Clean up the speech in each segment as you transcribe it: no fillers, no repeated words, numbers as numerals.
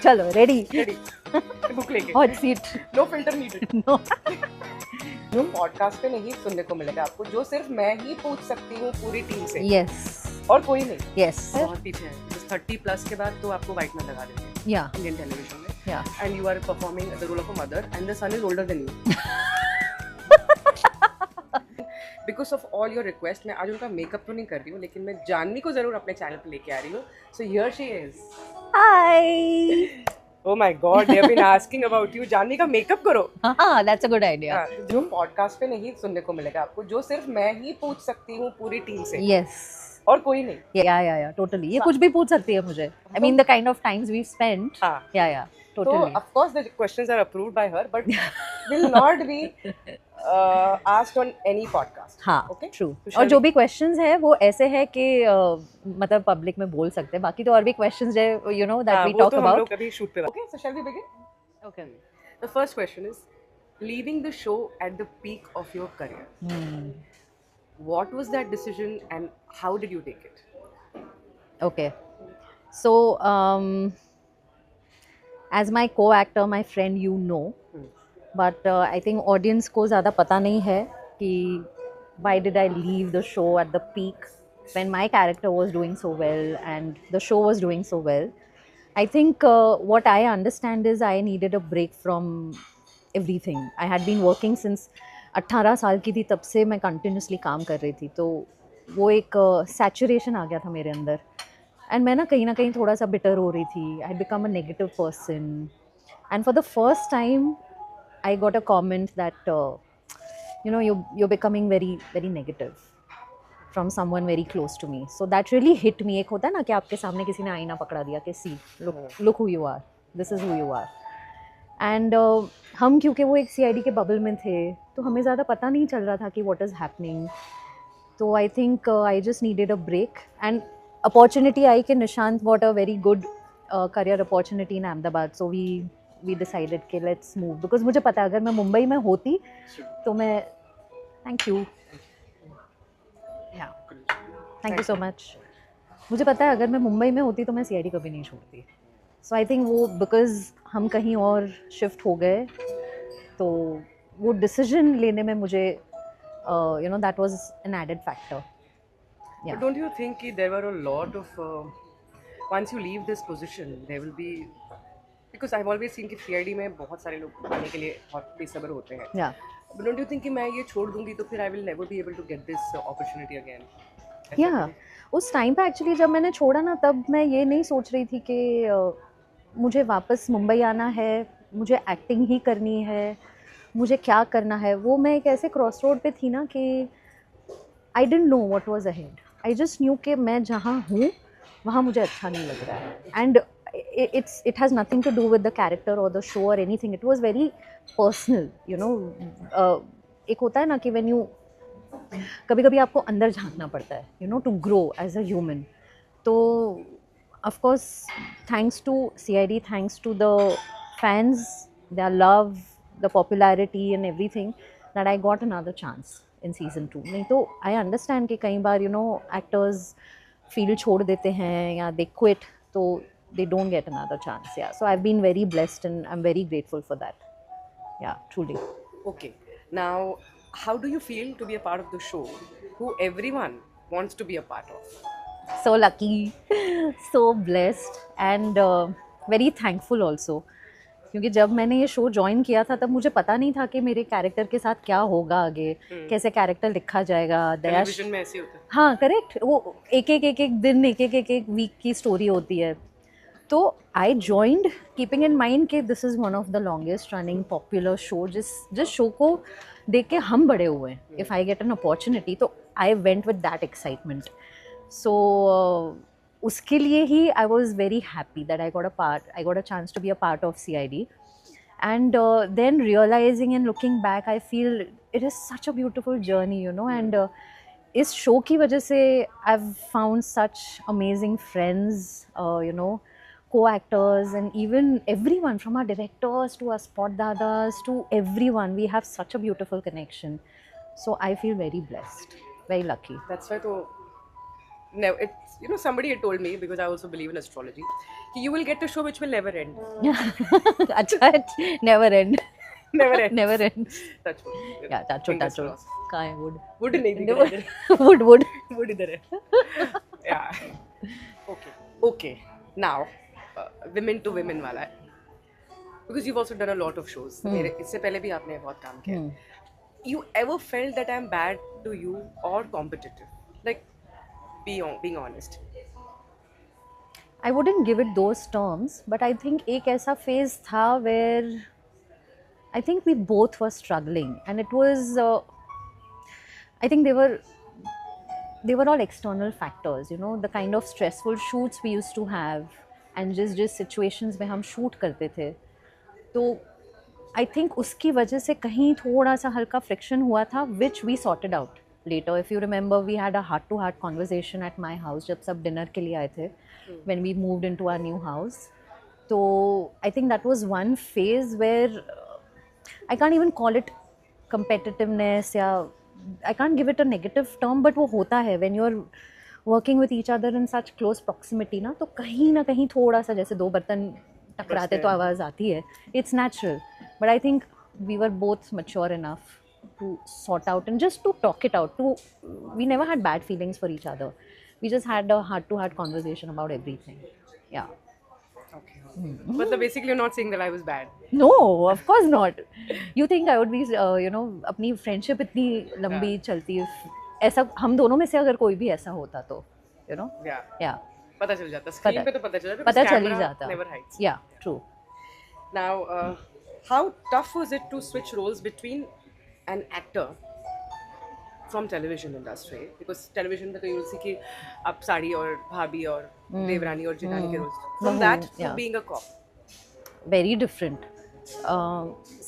चलो ready ready book लेके hot seat no filter needed no जो पॉडकास्ट पे नहीं सुनने को मिलेगा आपको, जो सिर्फ मैं ही पूछ सकती हूँ पूरी टीम से, यस और कोई नहीं। यस बहुत पीछे है, 30+ के बाद तो आपको वाइट में लगा देते हैं या इंडियन टेलीविजन में, yeah and you are performing the role of a mother and the son is older than you. Because of all your request मैं आज उनका मेकअप तो नहीं कर रही हूँ, लेकिन मैं जानवी को जरूर अपने चैनल पे लेके आ रही हूँ। So here she is. Hi oh my god, they have been asking about you. Janvi का मेकअप करो। हाँ दैट्स अ गुड आइडिया जो पॉडकास्ट पे नहीं सुनने को मिलेगा आपको, जो सिर्फ मैं ही पूछ सकती हूँ पूरी टीम से, यस और कोई नहीं। या टोटली ये कुछ भी पूछ सकती है मुझे I mean the kind of times we spent हाँ, या तो totally of course the questions are approved by her, but will not be asked on any podcast. हाँ Okay? ट्रू तो और shall जो we- भी क्वेश्चंस है वो ऐसे है कि मतलब पब्लिक में बोल सकते हैं, बाकी तो और भी क्वेश्चंस है यू नो दैट वी वो टॉक तो हम लोग अबाउट कभी शूट पे। Okay, so shall we begin? Okay The first question is, leaving the show at the peak of your career, what was that decision and how did you take it? Okay. So, as my co-actor, my friend, you know, but I think audience को ज़्यादा पता नहीं है कि why did I leave the show at the peak when my character was doing so well and the show was doing so well. I think what I understand is I needed a break from everything. I had been working since 18 साल की थी, तब से मैं continuously काम कर रही थी, तो वो एक saturation आ गया था मेरे अंदर एंड मैं ना कहीं थोड़ा सा बिटर हो रही थी. I become a negative person and for the first time I got a comment that you know you're becoming very very negative from someone very close to me. So that really hit me. एक होता है ना कि आपके सामने किसी ने आईना पकड़ा दिया कि see look who you are, this is who you are. And हम क्योंकि वो एक CID के बबल में थे तो हमें ज़्यादा पता नहीं चल रहा था कि what is happening. So I think I just needed a break and opportunity आई कि Nishant got a very good career opportunity in Ahmedabad. So we decided कि let's move because मुझे पता है अगर मैं मुंबई में होती तो मैं thank you thank you so much. मुझे पता है अगर मैं मुंबई में होती तो मैं CID कभी नहीं छोड़ती. सो आई थिंक वो बिकॉज हम कहीं और शिफ्ट हो गए तो वो डिसीजन लेने में मुझे you know that was an added factor. But don't you think कि there were a lot of once you leave this position there will be, because I've always seen कि CID में बहुत सारे लोग आने के लिए बहुत बेसब्र होते हैं. Yeah. But don't you think कि मैं ये छोड़ दूंगी तो फिर I will never be able to get this opportunity again? Yeah. उस टाइम पे एक्चुअली जब मैंने छोड़ा ना तब मैं ये नहीं सोच रही थी कि मुझे वापस मुंबई आना है, मुझे एक्टिंग ही करनी है, मुझे क्या करना है. वो मैं एक ऐसे क्रॉस रोड पे थी ना कि I didn't know what was ahead. I just new कि मैं जहाँ हूँ वहाँ मुझे अच्छा नहीं लग रहा है and it has nothing to do with the character or the show or anything. It was very personal, you know. एक होता है ना कि when you कभी कभी आपको अंदर झांकना पड़ता है you know to grow as a human. तो of course thanks to CID, thanks to the fans, their love, the popularity and everything that I got another chance in season 2. नहीं तो आई अंडरस्टैंड कि कई बार you know actors field छोड़ देते हैं या दे क्विट तो they don't get another chance. Yeah so I have been very blessed and I am very grateful for that. या truly. Okay. Now, how do you feel to be a part of the show who everyone wants to be a part of? So lucky, so blessed and very thankful also. क्योंकि जब मैंने ये show join किया था तब मुझे पता नहीं था कि मेरे कैरेक्टर के साथ क्या होगा आगे, कैसे कैरेक्टर लिखा जाएगा. टेलीविजन में ऐसे होता है. हाँ करेक्ट. वो एक दिन एक वीक की स्टोरी होती है. तो I joined keeping in mind कि this is one of the longest running popular show. जिस शो को देख के हम बड़े हुए हैं. If I get an opportunity तो I went with that excitement. So उसके लिए ही I was very happy that I got a chance to be a part of CID. And then realising and looking back I feel it is such a beautiful journey you know. And इस show की वजह से I have found such amazing friends, you know, co-actors and even everyone from our directors to our spot dadas to everyone. We have such a beautiful connection. So I feel very blessed, very lucky. That's why तो No, it's, you know, somebody had told me, because I also believe in astrology, you will get a show which will never end. अच्छा, never end. Never ends. Never ends. Touch wood. Yeah, touch wood, Fingers touch wood. crossed. कहाँ है wood? Wood नहीं दिख रहा है इधर. Wood. Wood इधर है. Yeah. Okay. Okay. Now, women to women वाला है. Because you've also done a lot of shows. मेरे इससे पहले भी आपने बहुत काम किया. You ever felt that I'm bad to you or competitive? Like, being honest. I wouldn't give it those terms, but I think एक ऐसा phase था where I think we both were struggling, and it was I think they were all external factors, you know, the kind of stressful shoots we used to have, and just situations में हम shoot करते थे, तो I think उसकी वजह से कहीं थोड़ा सा हल्का friction हुआ था, which we sorted out later. If you remember, we had a heart-to-heart conversation at my house जब सब dinner के लिए आए थे, when we moved into our new house. So I think that was one phase where I can't even call it competitiveness, या I can't give it a negative term, but वो होता है when you're working with each other in such close proximity ना, तो कहीं ना कहीं थोड़ा सा जैसे दो बर्तन टकराते तो आवाज़ आती है. It's natural, but I think we were both mature enough to sort out and just to talk it out. We never had bad feelings for each other. We just had a heart-to-heart conversation about everything. Yeah. Okay. But basically you're not saying that I was bad. No, of course not. You think I would be, you know, अपनी friendship इतनी लंबी चलती है, ऐसा हम दोनों में से अगर कोई भी ऐसा होता तो, you know? Yeah. पता चल जाता. Screen पे तो पता चल जाता. पता चल ही जाता. Never hides. Yeah, true. Now, how tough was it to switch roles between an actor from television industry? Because television में तो you will see कि आप साड़ी और भाभी और देवरानी और जिठानी के roles. From that to being a cop. Very different.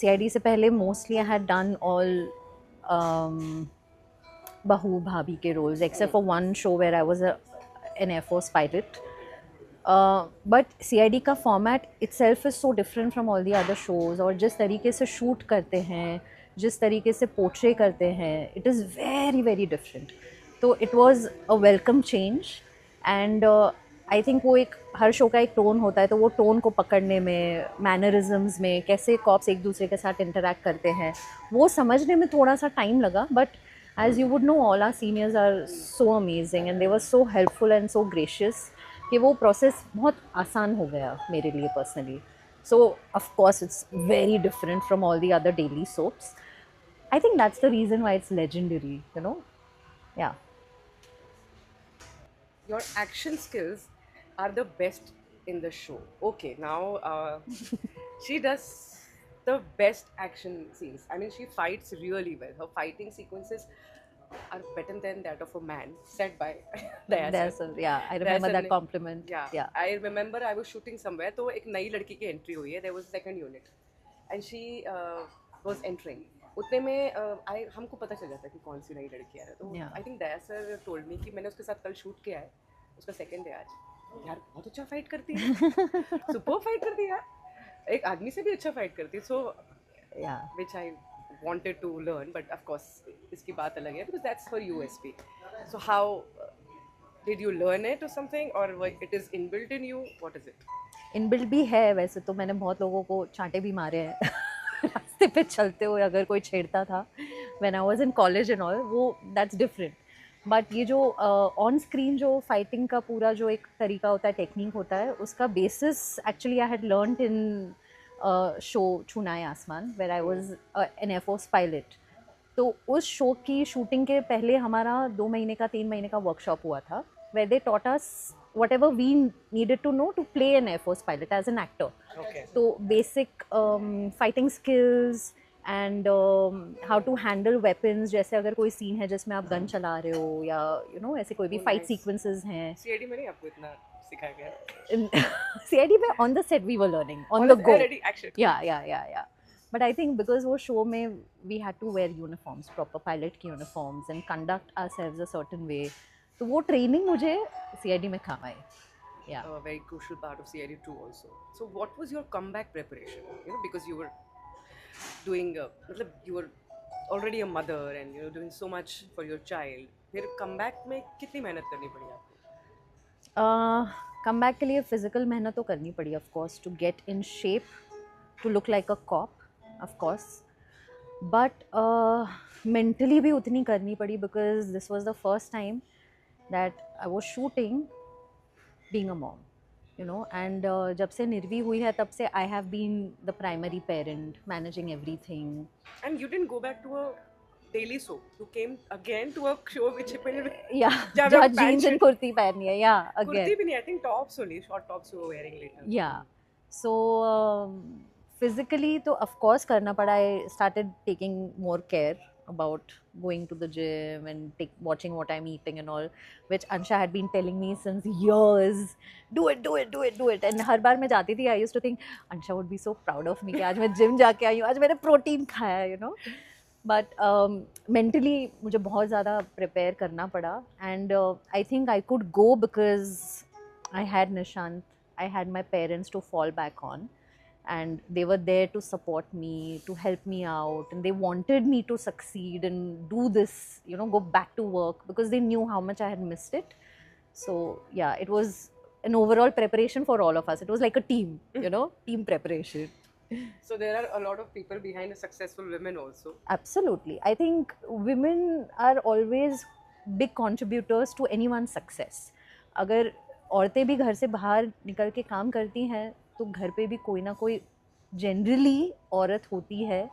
CID से पहले mostly I had done all बहू भाभी के roles, except for one show where I was an Air Force pilot. But CID का format itself is so different from all the other shows, और जिस तरीके से shoot करते हैं, जिस तरीके से portray करते हैं, it is very very different. तो it was a welcome change, and I think वो एक हर शो का एक टोन होता है, तो वो टोन को पकड़ने में, मैनरिज्म्स में, कैसे कॉप्स एक दूसरे के साथ इंटरेक्ट करते हैं, वो समझने में थोड़ा सा टाइम लगा. But as you would know, all our seniors are so amazing and they were so helpful and so gracious कि वो process बहुत आसान हो गया मेरे लिए personally. So of course it's very different from all the other daily soaps. I think that's the reason why it's legendary, you know. Yeah. Your action skills are the best in the show. Okay, now she does the best action scenes. I mean, she fights really well. Her fighting sequences are better than that of a man, said by Dayasar. Yeah, I remember that compliment. Yeah. I remember I was shooting somewhere, तो एक नई लड़की की entry हुई है. There was a second unit, and she was entering. उतने में हमको पता चल जाता है कि कौन सी नई लड़की आ रही है. तो I think Dayasar told me कि मैंने उसके साथ कल shoot किया है. उसका second day आज. यार बहुत अच्छा fight करती है. Super fight करती है. एक आदमी से भी अच्छा fight करती है. So yeah, which I wanted to learn, but of course इसकी बात अलग है because that's her USP. So how did you learn it or something, or it is inbuilt in you? What is it? Inbuilt भी है वैसे तो. मैंने बहुत लोगों को चांटे भी मारे हैं रास्ते पे चलते हुए अगर कोई छेड़ता था when I was in college and all, वो that's different. बट ये जो ऑन स्क्रीन जो फाइटिंग का पूरा जो एक तरीका होता है, टेक्निक होता है, उसका basis actually I had learned in show Chhoona Hai Aasmaan where I was an air force pilot. तो उस शो की शूटिंग के पहले हमारा 2 महीने का 3 महीने का वर्कशॉप हुआ था where they taught us whatever we needed to know to play an Air Force pilot as an actor. Okay. So basic fighting skills and how to handle weapons. जैसे अगर कोई सीन है जिसमें आप गन चला रहे हो या you know ऐसे कोई भी fight sequences हैं. CID में नहीं आपको इतना सिखाया गया? CID में on the set we were learning on the go. Action. Yeah. But I think because वो show में we had to wear uniforms, proper pilot की uniforms and conduct ourselves a certain way. तो वो training मुझे CID में काम आई. Yeah. A very crucial part of CID 2 also. So what was your comeback preparation? You know, because you were doing, you were already a mother and you know doing so much for your child. फिर comeback में कितनी मेहनत करनी पड़ी आपको? Come back के लिए physical मेहनत तो करनी पड़ी of course, to get in shape, to look like a cop of course, but mentally भी उतनी करनी पड़ी because this was the first time that I was shooting being a mom, you know, and जब से निर्वी हुई है तब से I have been the primary parent managing everything. And you didn't go back to a daily soap. You came again to a show which happened. या जहाँ जहाँ पे जीन्स एंड pant- कुर्ती पहननी है, या कुर्ती अगेन. भी नहीं, I think tops only, short tops you were wearing later. Yeah. So physically तो of course करना पड़ा. I started taking more care about going to the gym and watching what I'm eating and all, which Ansha had been telling me since years. Do it, do it, do it, do it. And हर बार मैं जाती थी, I used to think Ansha would be so proud of me कि आज मैं gym जाके आई हूँ, आज मैंने प्रोटीन खाया, you know. But mentally मुझे बहुत ज़्यादा prepare करना पड़ा, and I think I could go because I had Nishant, I had my parents to fall back on, and they were there to support me, to help me out, and they wanted me to succeed and do this, you know, go back to work because they knew how much I had missed it. So yeah, it was an overall preparation for all of us. It was like a team, you know, team preparation. So there are a lot of people behind a successful women also. Absolutely. I think women are always big contributors to anyone's success. अगर औरतें भी घर से बाहर निकल के काम करती हैं तो घर पे भी कोई ना कोई जनरली औरत होती है.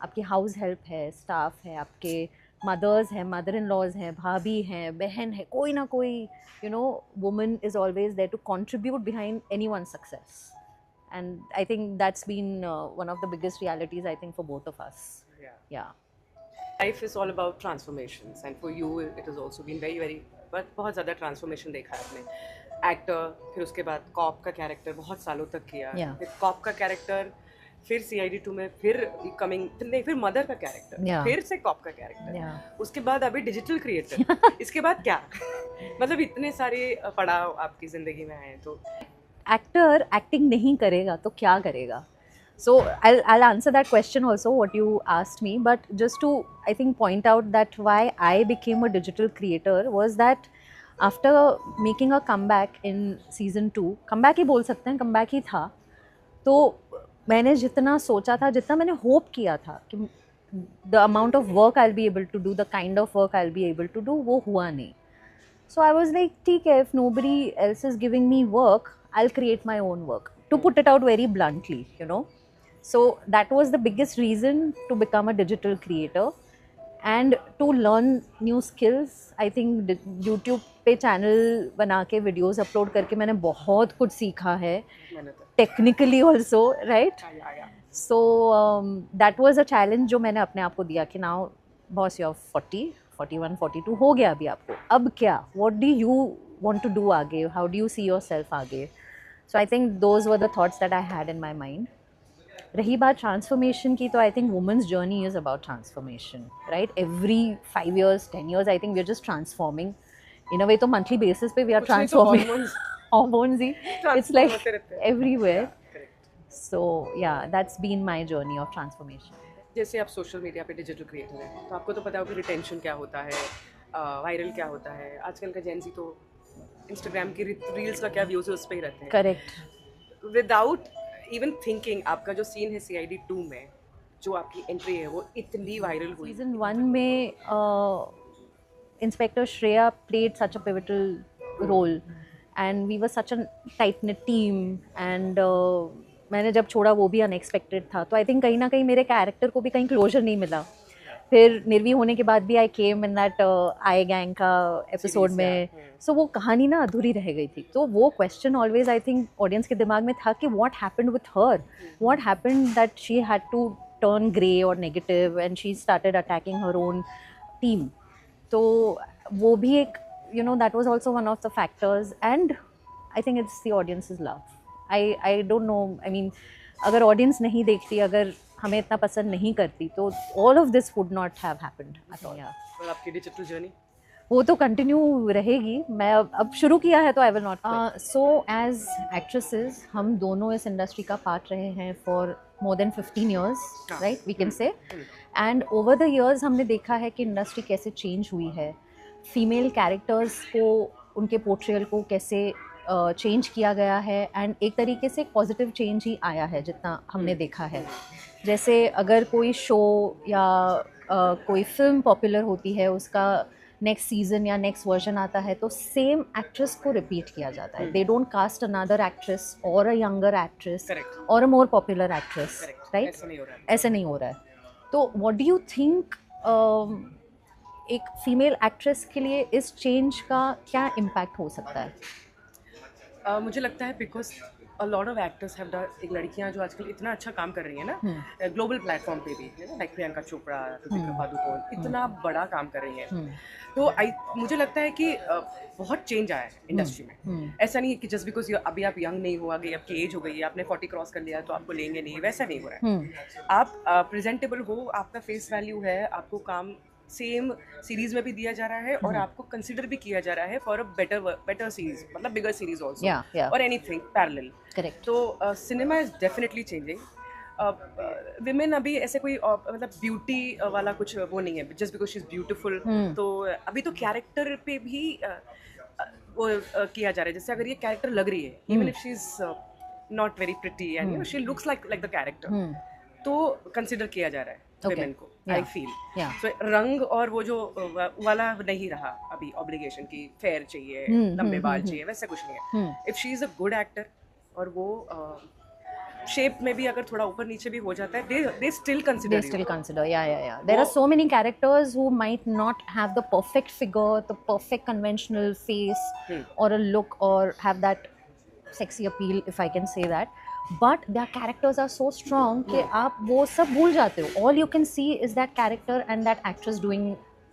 आपकी हाउस हेल्प है, स्टाफ है, आपके मदर्स हैं, मदर इन लॉज हैं, भाभी हैं, बहन है, कोई ना कोई, you know, woman is always there to contribute behind anyone's success. And I think that's been one of the biggest realities, I think, for both of us. Yeah. Life is all about transformations, and for you it has also been very but बहुत ज़्यादा transformation देखा है आपने. Actor, फिर उसके बाद corp का character बहुत सालों तक किया. Yeah. फिर कॉप का कैरेक्टर, फिर CID2 में, फिर कमिंग, नहीं, फिर मदर का कैरेक्टर, Yeah. फिर से कॉप का कैरेक्टर. Yeah. उसके बाद अभी डिजिटल क्रिएटर. इसके बाद क्या? मतलब इतने सारे पड़ाव आपकी ज़िंदगी में आए हैं. तो Actor acting नहीं करेगा तो क्या करेगा? So I'll answer that question also, what you asked me, but just to, I think, point out that why I became a digital creator was that after making a comeback in season 2, comeback ही बोल सकते हैं, comeback ही था, तो मैंने जितना सोचा था, जितना मैंने hope किया था कि the amount of work I'll be able to do, the kind of work I'll be able to do, वो हुआ नहीं. So I was like, ठीक है, if nobody else is giving me work, I'll create my own work. To put it out very bluntly, you know. So that was the biggest reason to become a digital creator and to learn new skills. I think YouTube पे channel बना के videos upload करके मैंने बहुत कुछ सीखा है. Technically also, right? Yeah. So that was a challenge जो मैंने अपने आप को दिया कि now boss you're 40, 41, 42 हो गया अभी आपको. अब क्या? What do you want to do आगे? How do you see yourself आगे? So I think those were the thoughts that I had in my mind. रही बात ट्रांसफॉर्मेशन की, तो I think women's journey is about transformation, right? Every 5 years 10 years I think we are just transforming in a way. तो monthly basis पे we are transforming hormones ही, it's like everywhere. So yeah that's been my journey of transformation. जैसे आप social media पे digital creator हैं, तो आपको तो पता होगा कि रिटेंशन क्या होता है, वायरल क्या होता है. आजकल का जेन ज़ी तो इंस्टाग्राम की रील्स का क्या व्यूज़ है उस पर ही रहते हैं. करेक्ट. विदाउट इवन थिंकिंग, आपका जो सीन है CID2 में, जो आपकी एंट्री है, वो इतनी वायरल हुई. सीजन 1 में inspector Shreya played such a pivotal role and we were such a tight knit team and मैंने जब छोड़ा वो भी अनएक्सपेक्टेड था. तो आई थिंक कहीं ना कहीं मेरे कैरेक्टर को भी कहीं क्लोजर नहीं मिला. फिर निर्वी होने के बाद भी आई केम इन दैट आई गैंग का एपिसोड में. सो वो कहानी ना अधूरी रह गई थी. तो वो question always I think audience के दिमाग में था कि what happened with her, what happened that she had to turn grey और negative and she started attacking her own team. तो वो भी एक, you know, that was also one of the factors and I think it's the audience's love. I don't know, I mean अगर audience नहीं देखती, अगर हमें इतना पसंद नहीं करती, तो all of this would not have happened at all. और आपकी डिजिटल जर्नी वो तो कंटिन्यू रहेगी. मैं अब शुरू किया है तो I will not. So as actresses हम दोनों इस इंडस्ट्री का पार्ट रहे हैं for more than 15 years, right, we can say. And over the years हमने देखा है कि इंडस्ट्री कैसे चेंज हुई है. फीमेल कैरेक्टर्स को उनके पोर्ट्रेयल को कैसे चेंज किया गया है, एंड एक तरीके से पॉजिटिव चेंज ही आया है जितना हमने देखा है. जैसे अगर कोई शो या कोई फिल्म पॉपुलर होती है, उसका नेक्स्ट सीजन या नेक्स्ट वर्जन आता है तो सेम एक्ट्रेस को रिपीट किया जाता है. They don't cast another actress और अ यंगर एक्ट्रेस और a more popular actress, right? ऐसा नहीं हो रहा है. तो व्हाट डू यू थिंक एक फीमेल एक्ट्रेस के लिए इस चेंज का क्या इम्पैक्ट हो सकता है? मुझे लगता है because a lot of actors have done, एक लड़कियां जो आजकल इतना अच्छा काम कर रही हैं ना ग्लोबल प्लेटफॉर्म पे भी, है ना, लाइक प्रियंका चोपड़ा, दीपिका पादुकोण, इतना बड़ा काम कर रही हैं. तो मुझे लगता है कि बहुत चेंज आया है इंडस्ट्री में. ऐसा नहीं है कि जस्ट बिकॉज अभी आप यंग नहीं हो, आगे आपकी एज हो गई है, आपने 40 क्रॉस कर लिया तो आपको लेंगे नहीं, वैसा नहीं हो रहा है. आप प्रेजेंटेबल हो, आपका फेस वैल्यू है, आपको काम सेम सीरीज में भी दिया जा रहा है और आपको कंसिडर भी किया जा रहा है फॉर अ बेटर सीरीज, मतलब बिगर सीरीज आल्सो और एनीथिंग पैरेलल. करेक्ट. तो cinema is definitely changing. Women अभी ऐसे कोई मतलब ब्यूटी वाला कुछ वो नहीं है, just because she is beautiful. तो अभी तो कैरेक्टर पे भी वो किया जा रहा है. जैसे अगर ये कैरेक्टर लग रही है, even if she is not very pretty and you know she looks like the character, तो कंसिडर किया जा रहा है विमेन को. आई फील सो रंग और वो जो वाला नहीं रहा अभी ऑब्लिगेशन की फेयर चाहिए, लंबे बाल चाहिए, वैसा कुछ नहीं है. If she is a good actor और वो शेप में भी अगर थोड़ा ऊपर नीचे भी हो जाता है, they still consider yeah. There are so many characters who might not have the perfect figure, the perfect conventional face or a look, or have that sexy appeal, if I can say that, but their characters are so strong कि आप वो सब भूल जाते हो. All you can see is that character and that actress doing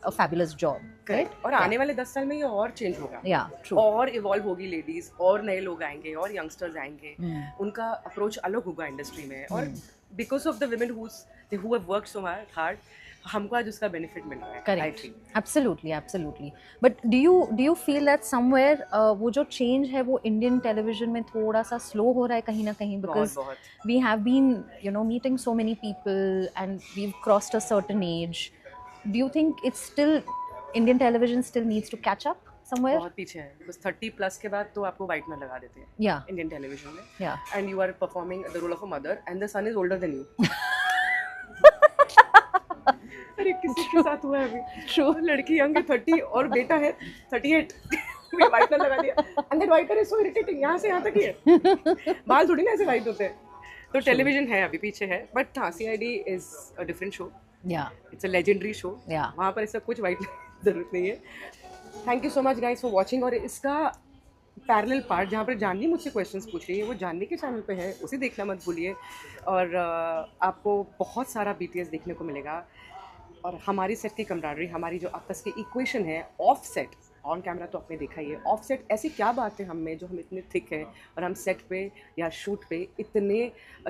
a fabulous job. Correct. और आने वाले 10 साल में ये और चेंज होगा. Yeah, true. और इवॉल्व होगी लेडीज, और नए लोग आएंगे और यंगस्टर्स आएंगे. उनका अप्रोच अलग होगा इंडस्ट्री में, और because of the women who have worked so hard, हमको आज उसका बेनिफिट मिल रहा है. Correct. Absolutely. But do you feel that somewhere वो जो चेंज है वो इंडियन टेलीविजन में थोड़ा सा स्लो हो रहा है कहीं ना कहीं, because we have been meeting so many people and we've crossed a certain age. Do you think it's still Indian television still needs to catch up somewhere? बहुत पीछे है, बस 30+ के बाद तो आपको वाइटनर लगा देते हैं. Yeah. इंडियन टेलीविजन में. Yeah. And you are performing the role of a mother and the son is older than you. अरे किसी के साथ हुआ है अभी. True. लड़की यंग है 30 और बेटा है 38. वाइटनर लगा दिया. And that whitener is so irritating. यहाँ से यहाँ तक ही है. बाल थोड़ी ना ऐसे वाइट होते हैं. तो टेलीविजन है अभी पीछे है, बट हाँ, CID is a different show. Yeah. It's a legendary show. Yeah. वहाँ पर ऐसा कुछ वाइट जरूरत नहीं है. Thank you so much guys for watching. और इसका पैरेलल पार्ट जहाँ पर जानवी मुझसे क्वेश्चंस पूछ रही है, वो जानवी के चैनल पे है, उसे देखना मत भूलिए. और आपको बहुत सारा BTS देखने को मिलेगा. और हमारी सेट की कमराडरी, हमारी जो आपस की इक्वेशन है ऑफ सेट, ऑन कैमरा तो आपने देखा ही है, ऑफ सेट ऐसी क्या बात है हम में जो हम इतने थिक हैं और हम सेट पे या शूट पे इतने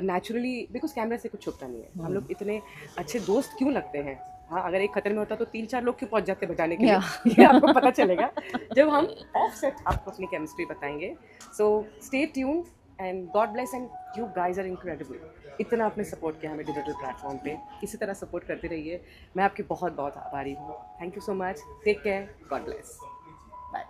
नेचुरली, बिकॉज कैमरा से कुछ छुपता नहीं है, हम लोग इतने अच्छे दोस्त क्यों लगते हैं. हाँ, अगर एक खतरे में होता तो 3-4 लोग क्यों पहुंच जाते बचाने के लिए. ये आपको पता चलेगा जब हम ऑफ सेट आपको अपनी केमिस्ट्री बताएंगे. So stay tune and god bless, and you guys are incredible. इतना आपने सपोर्ट किया हमें डिजिटल प्लेटफॉर्म पे, इसी तरह सपोर्ट करते रहिए. मैं आपकी बहुत बहुत आभारी हूँ. Thank you so much. Take care. God bless. Bye.